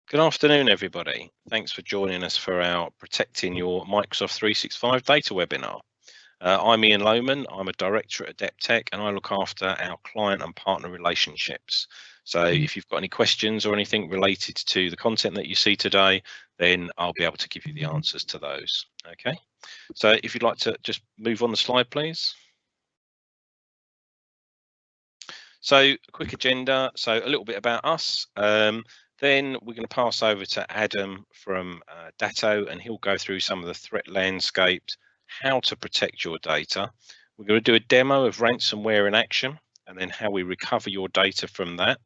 Good afternoon, everybody. Thanks for joining us for our Protecting Your Microsoft 365 Data webinar. I'm Ian Lohman. I'm a director at Adepteq, and I look after our client and partner relationships. So if you've got any questions or anything related to the content that you see today, then I'll be able to give you the answers to those. Okay. So if you'd like to just move on the slide, please. So a quick agenda. So a little bit about us. Then we're going to pass over to Adam from Datto, and he'll go through some of the threat landscapes, how to protect your data. We're going to do a demo of ransomware in action, and then how we recover your data from that.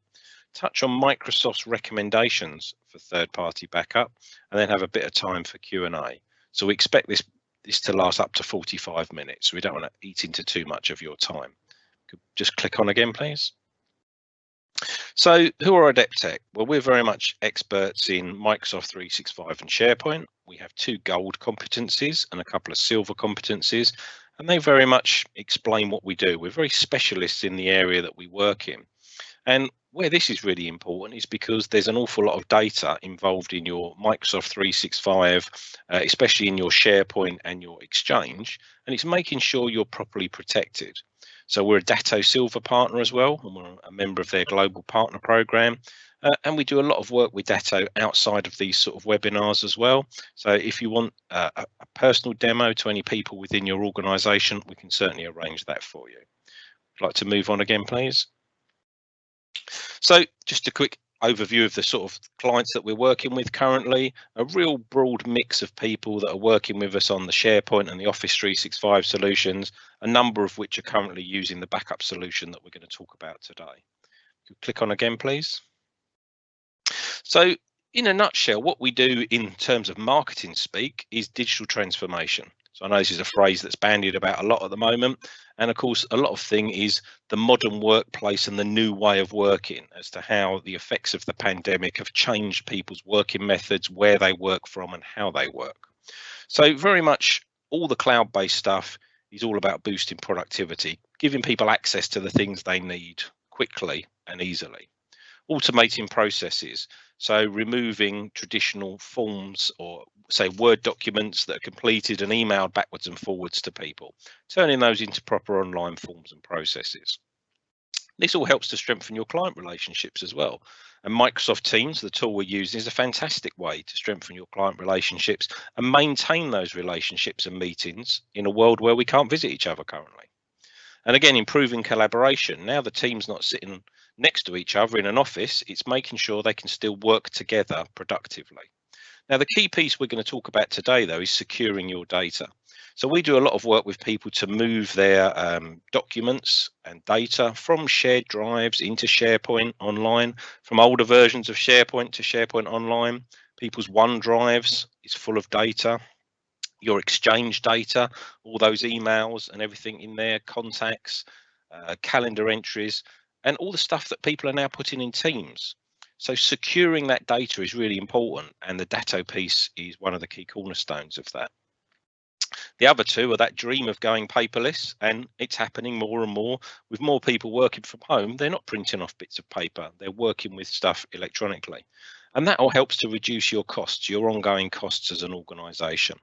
Touch on Microsoft's recommendations for third-party backup, and then have a bit of time for Q&A. So we expect this to last up to 45 minutes. We don't want to eat into too much of your time. Just click on again, please. So who are Adepteq? Well, we're very much experts in Microsoft 365 and SharePoint. We have 2 gold competencies and a couple of silver competencies, and they very much explain what we do. We're very specialists in the area that we work in. And where this is really important is because there's an awful lot of data involved in your Microsoft 365, especially in your SharePoint and your Exchange, and it's making sure you're properly protected. So we're a Datto Silver partner as well, and we're a member of their global partner program. And we do a lot of work with Datto outside of these sort of webinars as well. So if you want a personal demo to any people within your organization, we can certainly arrange that for you. I'd like to move on again, please. So just a quick overview of the sort of clients that we're working with currently, a real broad mix of people that are working with us on the SharePoint and the Office 365 solutions, a number of which are currently using the backup solution that we're going to talk about today. Click on again, please. So in a nutshell, what we do in terms of marketing speak is digital transformation. So I know this is a phrase that's bandied about a lot at the moment. And of course, a lot of thing is the modern workplace and the new way of working as to how the effects of the pandemic have changed people's working methods, where they work from and how they work. So very much all the cloud-based stuff is all about boosting productivity, giving people access to the things they need quickly and easily. Automating processes, so removing traditional forms or say Word documents that are completed and emailed backwards and forwards to people, turning those into proper online forms and processes. This all helps to strengthen your client relationships as well. And Microsoft Teams, the tool we're using, is a fantastic way to strengthen your client relationships and maintain those relationships and meetings in a world where we can't visit each other currently. And again, improving collaboration. Now the team's not sitting next to each other in an office, it's making sure they can still work together productively. Now, the key piece we're going to talk about today, though, is securing your data. So we do a lot of work with people to move their documents and data from shared drives into SharePoint online, from older versions of SharePoint to SharePoint online. People's OneDrives is full of data. Your Exchange data, all those emails and everything in there, contacts, calendar entries, and all the stuff that people are now putting in Teams. So securing that data is really important, and the Datto piece is one of the key cornerstones of that. The other two are that dream of going paperless, and it's happening more and more with more people working from home. They're not printing off bits of paper, they're working with stuff electronically. And that all helps to reduce your costs, your ongoing costs as an organization.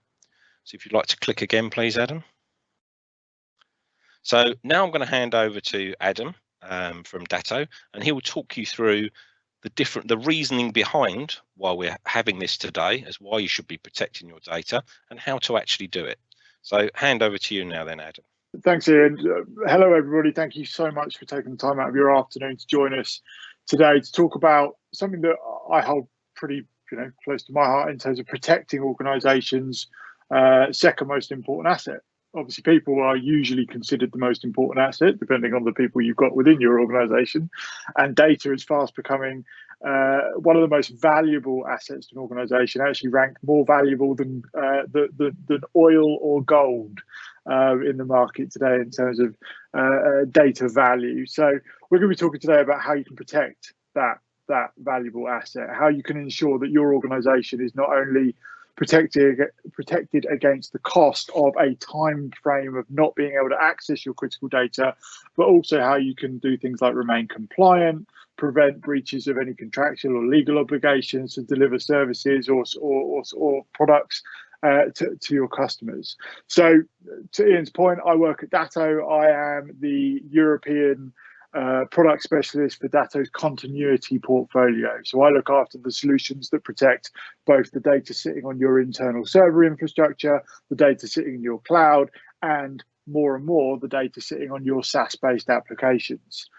So if you'd like to click again, please, Adam. So now I'm going to hand over to Adam from Datto, and he will talk you through the reasoning behind why we're having this today, as why you should be protecting your data and how to actually do it. So hand over to you now then, Adam. Thanks, Ian. Hello, everybody. Thank you so much for taking the time out of your afternoon to join us today to talk about something that I hold pretty close to my heart in terms of protecting organizations' second most important asset. Obviously, people are usually considered the most important asset, depending on the people you've got within your organization. And data is fast becoming one of the most valuable assets to an organization, actually ranked more valuable than oil or gold in the market today in terms of data value. So we're going to be talking today about how you can protect that valuable asset, how you can ensure that your organization is not only protected against the cost of a time frame of not being able to access your critical data, but also how you can do things like remain compliant, prevent breaches of any contractual or legal obligations to deliver services or products to your customers. So to Ian's point, I work at Datto. I am the European product specialist for Datto's continuity portfolio. So I look after the solutions that protect both the data sitting on your internal server infrastructure, the data sitting in your cloud, and more and more the data sitting on your SaaS-based applications.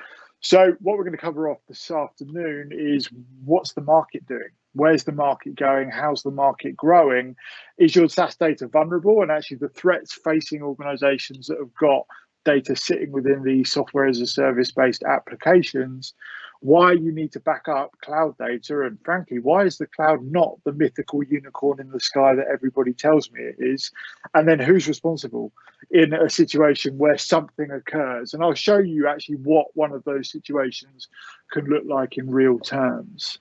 So what we're going to cover off this afternoon is what's the market doing? Where's the market going? How's the market growing? Is your SaaS data vulnerable? And actually the threats facing organizations that have got data sitting within the software as a service based applications, why you need to back up cloud data, and frankly, why is the cloud not the mythical unicorn in the sky that everybody tells me it is? And then who's responsible in a situation where something occurs? And I'll show you actually what one of those situations can look like in real terms.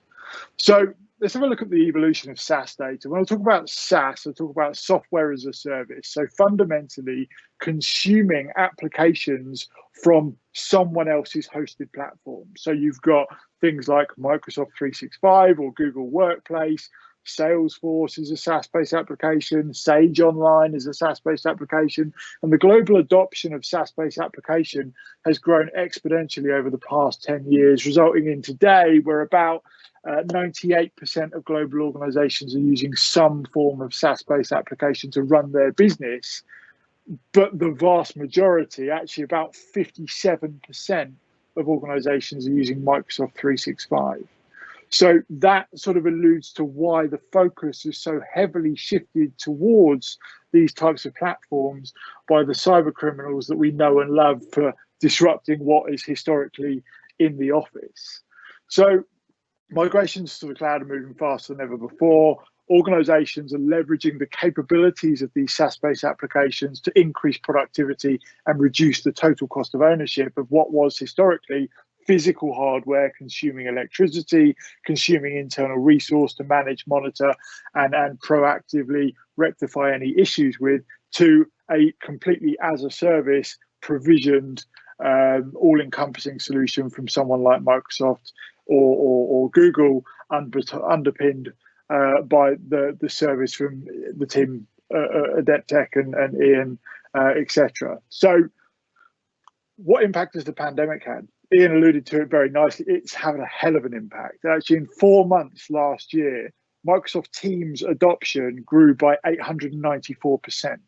So let's have a look at the evolution of SaaS data. When I talk about SaaS, I talk about software as a service. So fundamentally consuming applications from someone else's hosted platform. So you've got things like Microsoft 365 or Google Workplace. Salesforce is a SaaS-based application. Sage Online is a SaaS-based application. And the global adoption of SaaS-based application has grown exponentially over the past 10 years, resulting in today where about 98% of global organizations are using some form of SaaS-based application to run their business. But the vast majority, actually about 57% of organizations are using Microsoft 365. So that sort of alludes to why the focus is so heavily shifted towards these types of platforms by the cyber criminals that we know and love for disrupting what is historically in the office. So migrations to the cloud are moving faster than ever before. Organizations are leveraging the capabilities of these SaaS-based applications to increase productivity and reduce the total cost of ownership of what was historically physical hardware consuming electricity, consuming internal resource to manage, monitor, and proactively rectify any issues with, to a completely as a service provisioned all-encompassing solution from someone like Microsoft or Google, underpinned by the service from the team Adepteq and Ian, etc. So what impact has the pandemic had? Ian alluded to it very nicely. It's having a hell of an impact. Actually, in 4 months last year, Microsoft Teams adoption grew by 894%.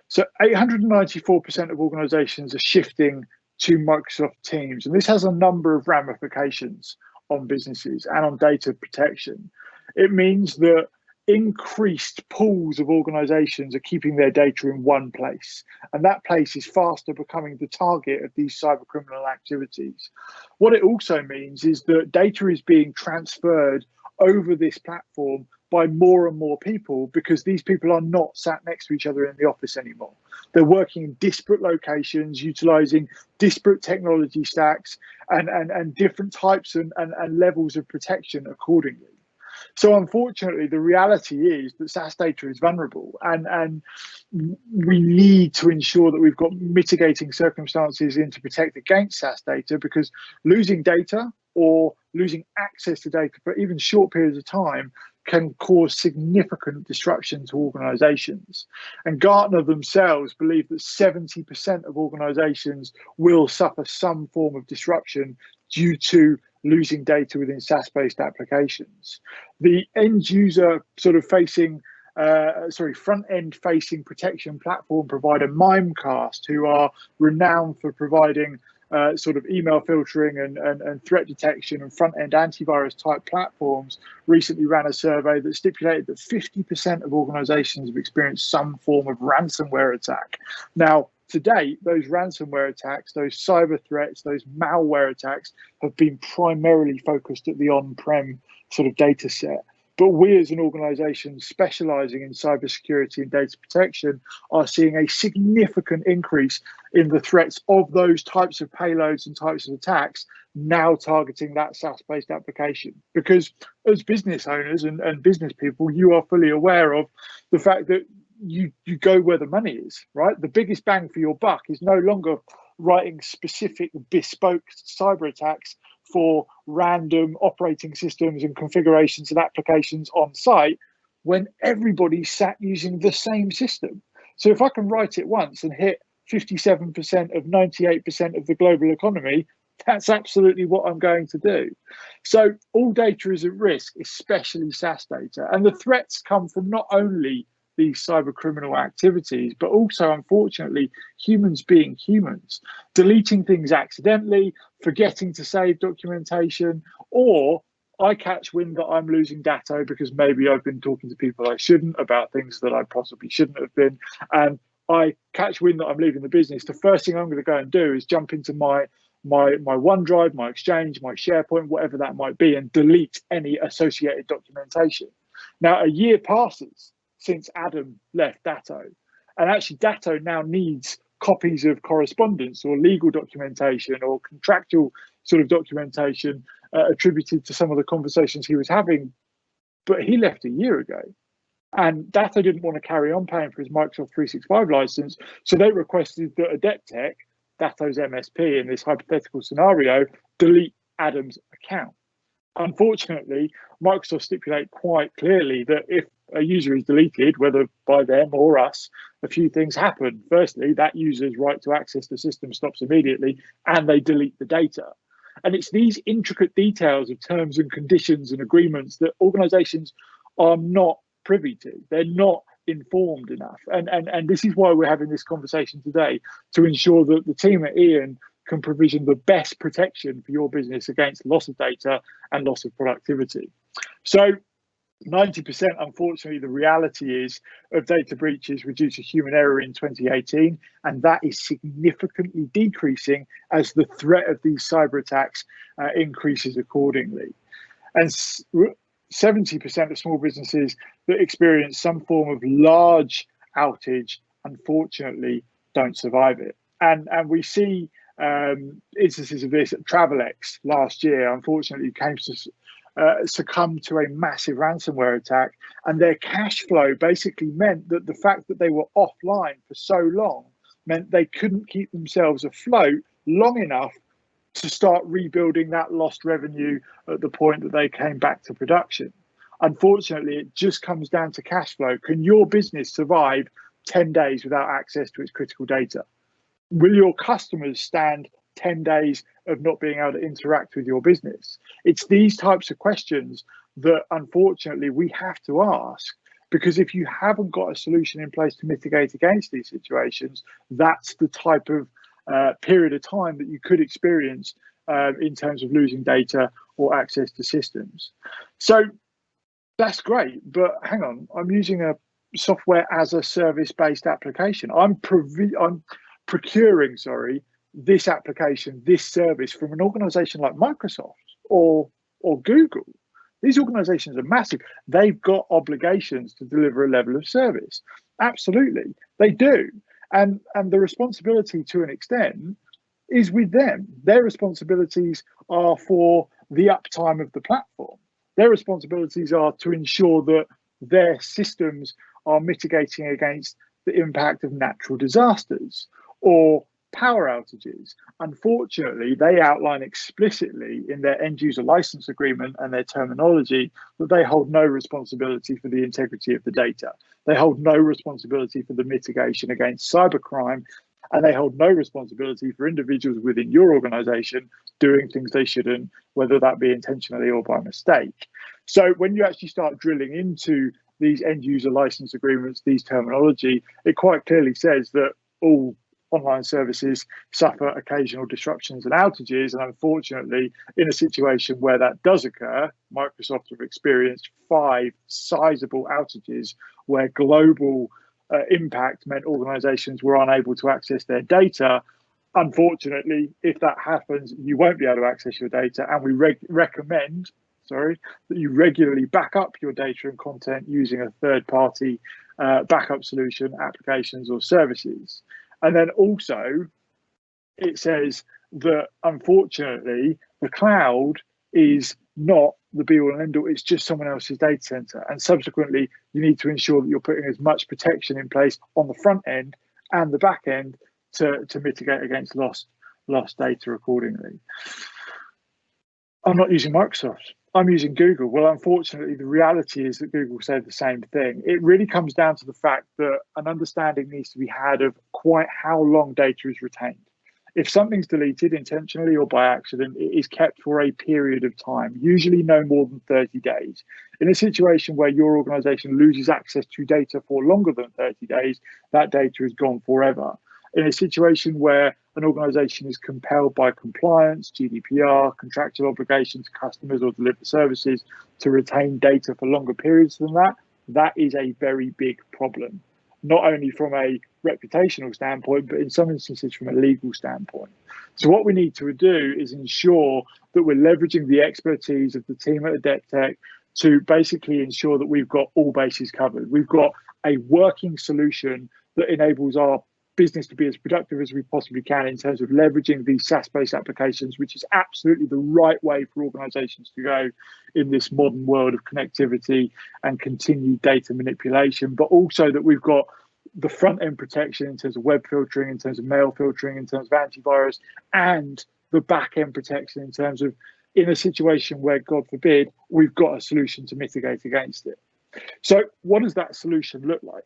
So 894% of organizations are shifting to Microsoft Teams. And this has a number of ramifications on businesses and on data protection. It means that increased pools of organizations are keeping their data in one place, and that place is faster becoming the target of these cyber criminal activities. What it also means is that data is being transferred over this platform by more and more people, because these people are not sat next to each other in the office anymore. They're working in disparate locations, utilizing disparate technology stacks and different types and levels of protection accordingly. So unfortunately, the reality is that SaaS data is vulnerable, and we need to ensure that we've got mitigating circumstances in to protect against SaaS data, because losing data or losing access to data for even short periods of time can cause significant disruption to organizations. And Gartner themselves believe that 70% of organizations will suffer some form of disruption due to losing data within SaaS-based applications. The end user sort of facing, front-end facing protection platform provider Mimecast, who are renowned for providing sort of email filtering and threat detection and front-end antivirus type platforms, recently ran a survey that stipulated that 50% of organizations have experienced some form of ransomware attack. Now, to date, those ransomware attacks, those cyber threats, those malware attacks have been primarily focused at the on-prem sort of data set. But we as an organization specializing in cybersecurity and data protection are seeing a significant increase in the threats of those types of payloads and types of attacks now targeting that SaaS-based application. Because as business owners and business people, you are fully aware of the fact that you go where the money is, right? The biggest bang for your buck is no longer writing specific bespoke cyber attacks for random operating systems and configurations and applications on site when everybody's sat using the same system. So if I can write it once and hit 57% of 98% of the global economy, that's absolutely what I'm going to do. So all data is at risk, especially SaaS data. And the threats come from not only these cyber criminal activities, but also, unfortunately, humans being humans, deleting things accidentally, forgetting to save documentation, or I catch wind that I'm losing data because maybe I've been talking to people I shouldn't about things that I possibly shouldn't have been. And I catch wind that I'm leaving the business. The first thing I'm going to go and do is jump into my OneDrive, my Exchange, my SharePoint, whatever that might be, and delete any associated documentation. Now, a year passes since Adam left Datto, and actually Datto now needs copies of correspondence or legal documentation or contractual sort of documentation attributed to some of the conversations he was having, but he left a year ago. And Datto didn't want to carry on paying for his Microsoft 365 license, so they requested that Adepteq, Datto's MSP in this hypothetical scenario, delete Adam's account. Unfortunately, Microsoft stipulate quite clearly that if a user is deleted, whether by them or us, a few things happen. Firstly, that user's right to access the system stops immediately, and they delete the data. And it's these intricate details of terms and conditions and agreements that organizations are not privy to. They're not informed enough. And this is why we're having this conversation today, to ensure that the team at Ian can provision the best protection for your business against loss of data and loss of productivity. So 90%, unfortunately, the reality is of data breaches were due to human error in 2018, and that is significantly decreasing as the threat of these cyber attacks increases accordingly. And 70% of small businesses that experience some form of large outage, unfortunately, don't survive it. And we see instances of this at Travelex last year, unfortunately, came to succumb to a massive ransomware attack, and their cash flow basically meant that the fact that they were offline for so long meant they couldn't keep themselves afloat long enough to start rebuilding that lost revenue at the point that they came back to production. Unfortunately, it just comes down to cash flow. Can your business survive 10 days without access to its critical data? Will your customers stand 10 days of not being able to interact with your business? It's these types of questions that unfortunately we have to ask, because if you haven't got a solution in place to mitigate against these situations, that's the type of period of time that you could experience in terms of losing data or access to systems. So that's great, but hang on, I'm using a software as a service based application. I'm procuring this application, this service from an organization like Microsoft or Google. These organizations are massive. They've got obligations to deliver a level of service. Absolutely, they do. And the responsibility to an extent is with them. Their responsibilities are for the uptime of the platform. Their responsibilities are to ensure that their systems are mitigating against the impact of natural disasters or power outages. Unfortunately, they outline explicitly in their end user license agreement and their terminology that they hold no responsibility for the integrity of the data. They hold no responsibility for the mitigation against cybercrime, and they hold no responsibility for individuals within your organization doing things they shouldn't, whether that be intentionally or by mistake. So when you actually start drilling into these end user license agreements, these terminology, it quite clearly says that all online services suffer occasional disruptions and outages. And unfortunately, in a situation where that does occur, Microsoft have experienced 5 sizable outages where global impact meant organizations were unable to access their data. Unfortunately, if that happens, you won't be able to access your data. And we recommend that you regularly back up your data and content using a third-party backup solution, applications or services. And then also, it says that unfortunately the cloud is not the be all and end all. It's just someone else's data center, and subsequently you need to ensure that you're putting as much protection in place on the front end and the back end to mitigate against lost data accordingly. I'm not using Microsoft, I'm using Google. Well, unfortunately, the reality is that Google said the same thing. It really comes down to the fact that an understanding needs to be had of quite how long data is retained. If something's deleted intentionally or by accident, it is kept for a period of time, usually no more than 30 days. In a situation where your organization loses access to data for longer than 30 days, that data is gone forever. In a situation where an organization is compelled by compliance, GDPR, contractual obligations to customers or deliver services to retain data for longer periods than that, that is a very big problem, not only from a reputational standpoint, but in some instances from a legal standpoint. So what we need to do is ensure that we're leveraging the expertise of the team at Adepteq to basically ensure that we've got all bases covered. We've got a working solution that enables our business to be as productive as we possibly can in terms of leveraging these SaaS-based applications, which is absolutely the right way for organizations to go in this modern world of connectivity and continued data manipulation, but also that we've got the front-end protection in terms of web filtering, in terms of mail filtering, in terms of antivirus, and the back-end protection in terms of in a situation where, God forbid, we've got a solution to mitigate against it. So what does that solution look like?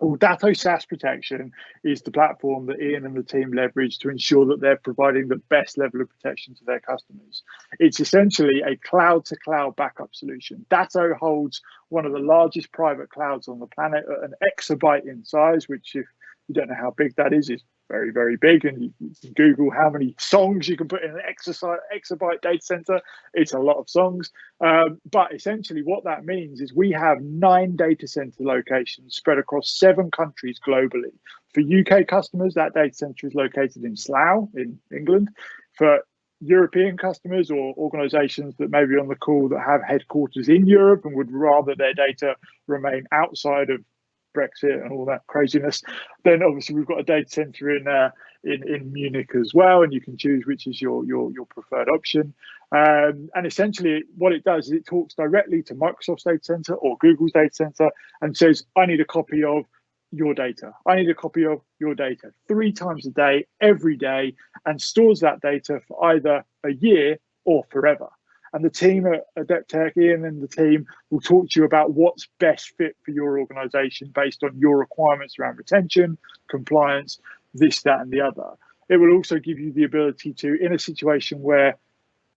Well, Datto SaaS Protection is the platform that Ian and the team leverage to ensure that they're providing the best level of protection to their customers. It's essentially a cloud-to-cloud backup solution. Datto holds one of the largest private clouds on the planet at an exabyte in size, which, if you don't know how big that is very, very big. And you can Google how many songs you can put in an exabyte data center. It's a lot of songs. But essentially what that means is we have 9 data center locations spread across 7 countries globally. For UK customers, that data center is located in Slough in England. For European customers or organizations that may be on the call that have headquarters in Europe and would rather their data remain outside of Brexit and all that craziness, then obviously we've got a data center in Munich as well, and you can choose which is your preferred option. And essentially what it does is it talks directly to Microsoft's data center or Google's data center and says, I need a copy of your data. I need a copy of your data 3 times a day, every day, and stores that data for either a year or forever. And the team at Adepteq, Ian and the team, will talk to you about what's best fit for your organization based on your requirements around retention, compliance, this, that, and the other. It will also give you the ability to, in a situation where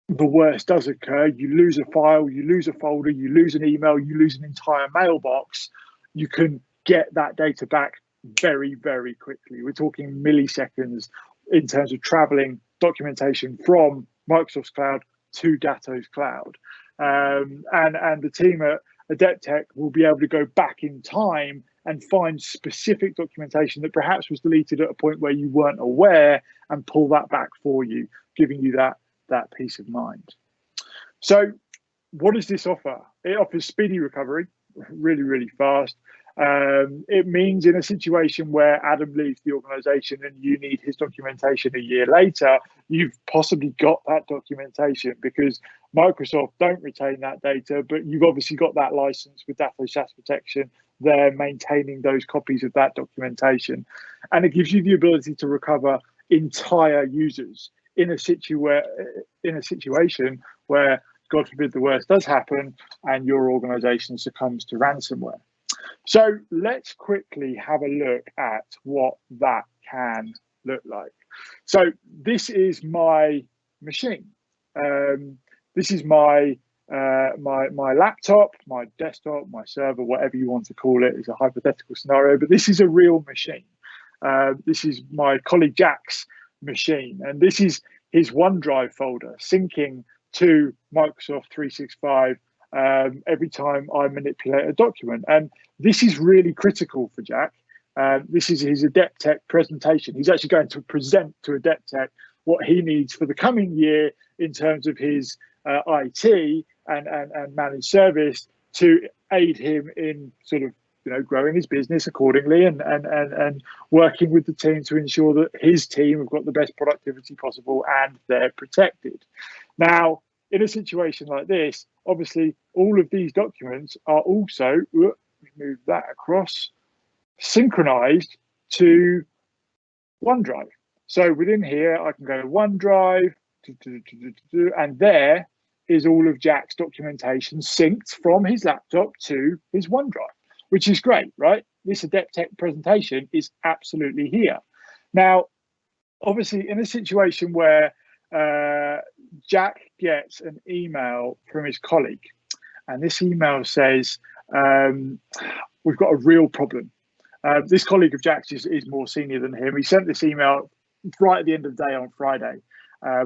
the worst does occur, you lose a file, you lose a folder, you lose an email, you lose an entire mailbox, you can get that data back very, very quickly. We're talking milliseconds in terms of traveling documentation from Microsoft's cloud to Datto's cloud. And the team at Adepteq will be able to go back in time and find specific documentation that perhaps was deleted at a point where you weren't aware and pull that back for you, giving you that peace of mind. So what does this offer? It offers speedy recovery, really, really fast. It means in a situation where Adam leaves the organization and you need his documentation a year later, you've possibly got that documentation because Microsoft don't retain that data, but you've obviously got that license with Datto SaaS Protection. They're maintaining those copies of that documentation. And it gives you the ability to recover entire users in a situation where, God forbid, the worst does happen and your organization succumbs to ransomware. So let's quickly have a look at what that can look like. So this is my machine. This is my laptop, my desktop, my server, whatever you want to call it. It's a hypothetical scenario, but this is a real machine. This is my colleague Jack's machine, and this is his OneDrive folder syncing to Microsoft 365 every time I manipulate a document. And this is really critical for Jack. This is his Adepteq presentation. He's actually going to present to Adepteq what he needs for the coming year in terms of his IT and managed service to aid him in sort of growing his business accordingly and working with the team to ensure that his team have got the best productivity possible and they're protected. Now, in a situation like this, obviously, all of these documents are also, move that across, synchronized to OneDrive. So within here, I can go to OneDrive, and there is all of Jack's documentation synced from his laptop to his OneDrive, which is great, right? This Adepteq presentation is absolutely here. Now, obviously, in a situation where Jack gets an email from his colleague, and this email says, we've got a real problem. This colleague of Jack's is more senior than him. He sent this email right at the end of the day on Friday,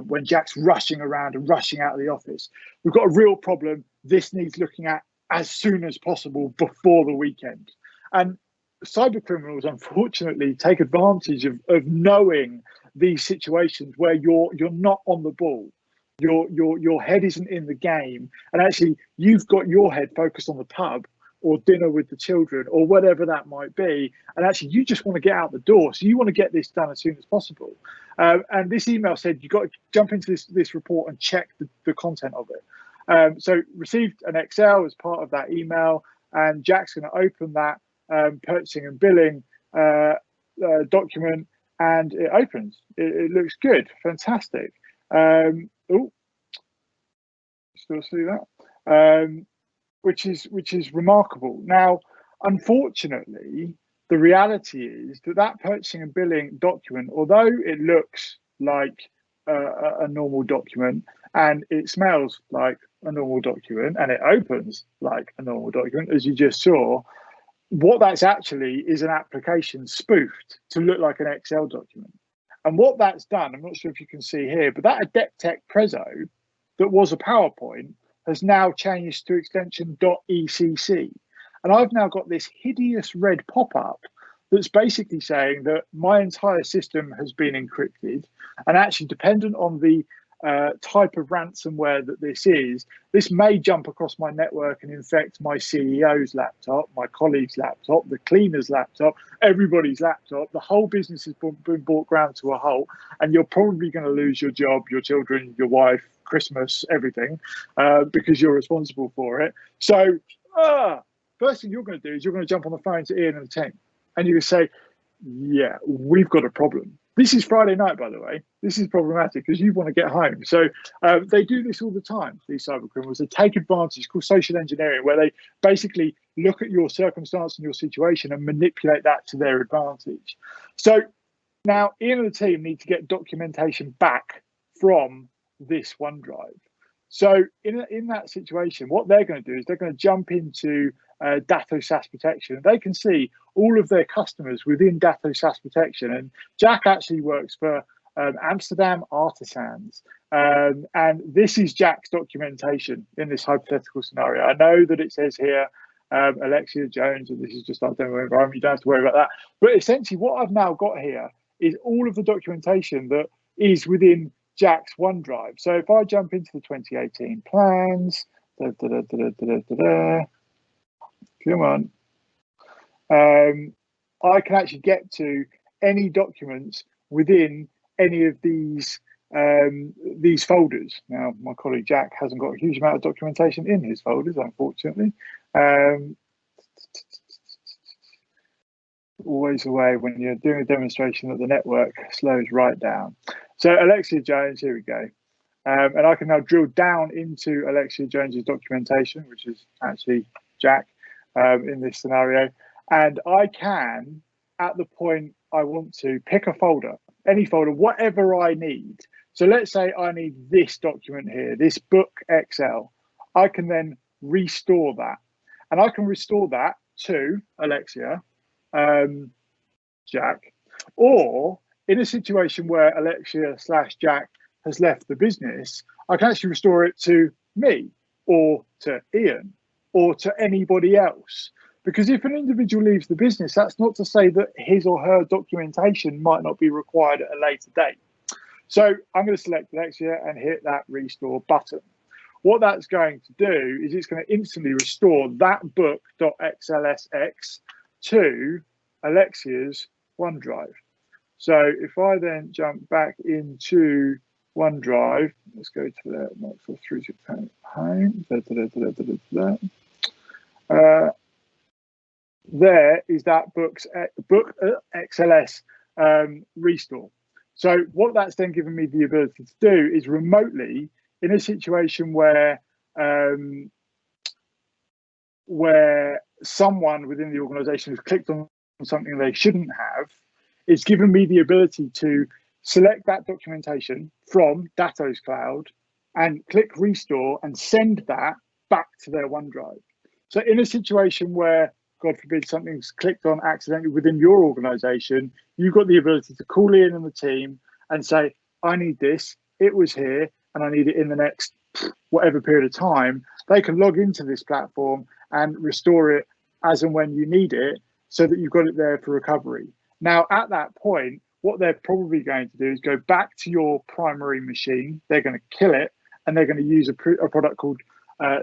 when Jack's rushing around and rushing out of the office. We've got a real problem. This needs looking at as soon as possible before the weekend. And cyber criminals, unfortunately, take advantage of knowing these situations where you're not on the ball. Your head isn't in the game, and actually you've got your head focused on the pub or dinner with the children or whatever that might be, and actually you just want to get out the door, so you want to get this done as soon as possible. And this email said you've got to jump into this report and check the content of it. So received an Excel as part of that email, and Jack's going to open that purchasing and billing document, and it opens. It looks good, fantastic. Oh, still see that, which is remarkable. Now, unfortunately, the reality is that purchasing and billing document, although it looks like a normal document and it smells like a normal document and it opens like a normal document, as you just saw, what that's actually is an application spoofed to look like an Excel document. And what that's done, I'm not sure if you can see here, but that Adepteq Prezzo that was a PowerPoint has now changed to extension .ecc. And I've now got this hideous red pop-up that's basically saying that my entire system has been encrypted, and actually dependent on the type of ransomware that this may jump across my network and infect my CEO's laptop, my colleague's laptop, the cleaner's laptop, everybody's laptop. The whole business has been brought ground to a halt, and you're probably going to lose your job, your children, your wife, Christmas, everything, because you're responsible for it. So first thing you're going to do is you're going to jump on the phone to Ian and the team, and you're going to say, yeah, we've got a problem. This is Friday night, by the way. This is problematic because you want to get home. So they do this all the time, these cyber criminals. They take advantage, it's called social engineering, where they basically look at your circumstance and your situation and manipulate that to their advantage. So now Ian and the team need to get documentation back from this OneDrive. So in that situation, what they're going to do is they're going to jump into Datto SaaS Protection. They can see all of their customers within Datto SaaS Protection. And Jack actually works for Amsterdam Artisans. And this is Jack's documentation in this hypothetical scenario. I know that it says here, Alexia Jones, and this is just our demo environment. You don't have to worry about that. But essentially what I've now got here is all of the documentation that is within Jack's OneDrive. So if I jump into the 2018 plans, come on, I can actually get to any documents within any of these folders. Now, my colleague Jack hasn't got a huge amount of documentation in his folders, unfortunately. Always the way when you're doing a demonstration that the network slows right down. So Alexia Jones, here we go. And I can now drill down into Alexia Jones's documentation, which is actually Jack in this scenario. And I can, at the point I want to, pick a folder, any folder, whatever I need. So let's say I need this document here, this book Excel. I can then restore that. And I can restore that to Alexia, Jack, or in a situation where Alexia/Jack has left the business, I can actually restore it to me or to Ian or to anybody else. Because if an individual leaves the business, that's not to say that his or her documentation might not be required at a later date. So I'm going to select Alexia and hit that restore button. what that's going to do is it's going to instantly restore that book.xlsx to Alexia's OneDrive. So if I then jump back into OneDrive, let's go to the Microsoft 365 home. There is that book XLS restore. So what that's then given me the ability to do is remotely, in a situation where someone within the organization has clicked on something they shouldn't have, it's given me the ability to select that documentation from Datto's cloud and click restore and send that back to their OneDrive. So in a situation where, God forbid, something's clicked on accidentally within your organization, you've got the ability to call Ian and the team and say, I need this, it was here, and I need it in the next whatever period of time. They can log into this platform and restore it as and when you need it, so that you've got it there for recovery. Now, at that point, what they're probably going to do is go back to your primary machine. They're going to kill it, and they're going to use a product called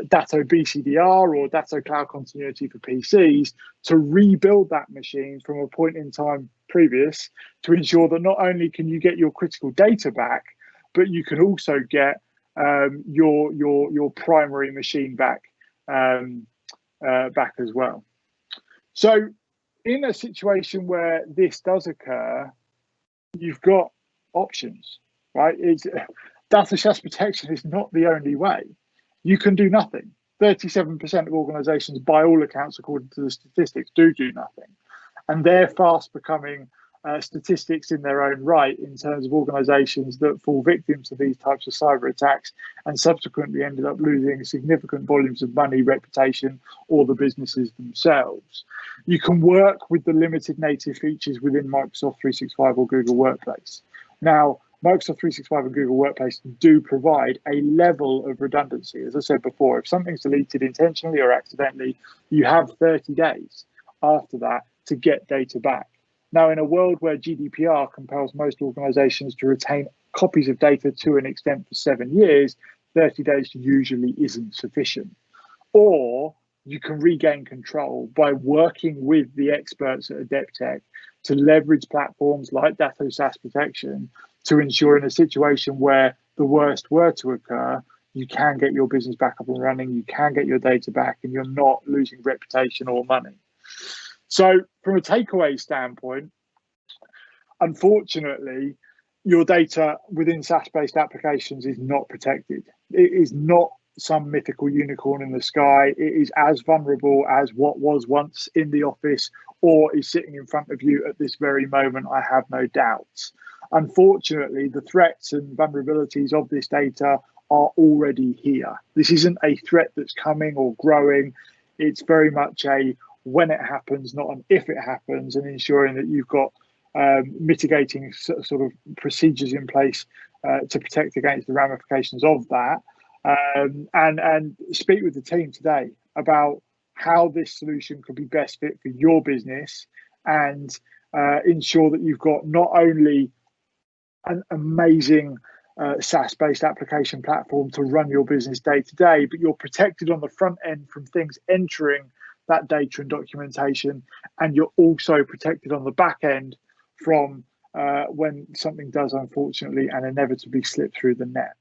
Datto BCDR or Datto Cloud Continuity for PCs to rebuild that machine from a point in time previous, to ensure that not only can you get your critical data back, but you can also get your primary machine back back as well. So in a situation where this does occur, you've got options, right? Datto SaaS Protection is not the only way. You can do nothing. 37% of organizations, by all accounts, according to the statistics, do nothing. And they're fast becoming statistics in their own right, in terms of organizations that fall victim to these types of cyber attacks and subsequently ended up losing significant volumes of money, reputation, or the businesses themselves. You can work with the limited native features within Microsoft 365 or Google Workplace. Now, Microsoft 365 and Google Workplace do provide a level of redundancy. As I said before, if something's deleted intentionally or accidentally, you have 30 days after that to get data back. Now, in a world where GDPR compels most organizations to retain copies of data to an extent for 7 years, 30 days usually isn't sufficient. Or you can regain control by working with the experts at Adepteq to leverage platforms like Datto SaaS Protection to ensure, in a situation where the worst were to occur, you can get your business back up and running, you can get your data back, and you're not losing reputation or money. So from a takeaway standpoint, unfortunately, your data within SaaS-based applications is not protected. It is not some mythical unicorn in the sky. It is as vulnerable as what was once in the office or is sitting in front of you at this very moment, I have no doubts. Unfortunately, the threats and vulnerabilities of this data are already here. This isn't a threat that's coming or growing. It's very much a when it happens, not an if it happens, and ensuring that you've got mitigating sort of procedures in place to protect against the ramifications of that. And speak with the team today about how this solution could be best fit for your business, and ensure that you've got not only an amazing SaaS-based application platform to run your business day to day, but you're protected on the front end from things entering that data and documentation, and you're also protected on the back end from when something does unfortunately and inevitably slip through the net.